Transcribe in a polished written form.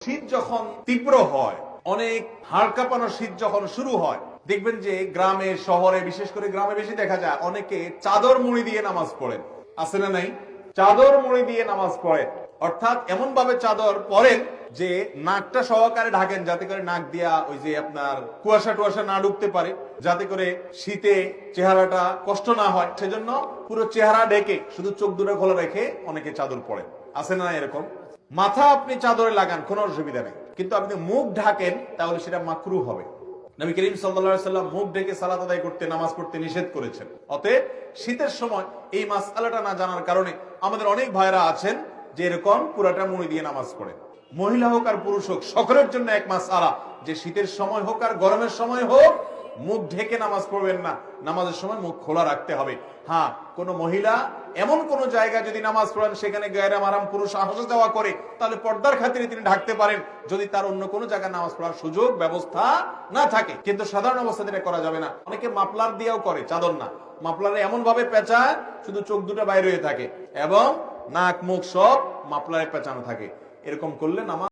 শীত যখন তীব্র হয়, অনেক হাড় কাঁপানো শীত যখন শুরু হয়, দেখবেন যে গ্রামে শহরে, বিশেষ করে গ্রামে বেশি দেখা যায়, অনেকে চাদর মুড়ি দিয়ে নামাজ পড়েন। আছে না নাই? চাদর মুড়ি দিয়ে নামাজ পড়েন, অর্থাৎ এমন ভাবে চাদর পরেন যে নাকটা সহকারে ঢাকেন, যাতে করে নাক দিয়া ওই যে আপনার কুয়াশা টুয়াশা না ঢুকতে পারে, যাতে করে শীতে চেহারাটা কষ্ট না হয়। সেজন্য পুরো চেহারা ঢেকে শুধু চোখ দুটো খোলা রেখে অনেকে চাদর পরেন। আছে না এরকম? মাথা আপনি চাদরে লাগান, কোনো অসুবিধা নেই, কিন্তু আপনি মুখ ঢাকেন তাহলে সেটা মাকরু হবে। নবী করিম সাল্লাল্লাহু আলাইহি সাল্লাম মুখ ঢেকে সালাত আদায় করতে, নামাজ পড়তে নিষেধ করেছেন। অতএব শীতের সময় এই মাসআলাটা না জানার কারণে আমাদের অনেক ভাইরা আছেন যে এরকম পুরাটা মুড়ি দিয়ে নামাজ পড়ে। মহিলা হোক আর পুরুষ হোক, সকলের জন্য এক মাসআলা যে শীতের সময় হোক আর গরমের সময় হোক, মুখ ঢেকে নামাজ পড়বেন না, নামাজের সময় মুখ খোলা রাখতে হবে। হ্যাঁ, কোন মহিলা এমন কোন জায়গায় যদি নামাজ পড়েন সেখানে গায়রা মারাম পুরুষ আসা যাওয়া করে, তাহলে পর্দার খাতিরে তিনি ঢাকতে পারেন, যদি তার অন্য কোনো জায়গায় নামাজ পড়ার সুযোগ ব্যবস্থা না থাকে। কিন্তু সাধারণ অবস্থাতে এটা করা যাবে না। অনেকে মাফলার দিয়েও করে, চাদর না, মাফলারে এমন ভাবে পেঁচায় শুধু চোখ দুটো বাইরে হয়ে থাকে এবং নাক মুখ সব মাফলারে পেঁচানো থাকে। এরকম করলে নামাজ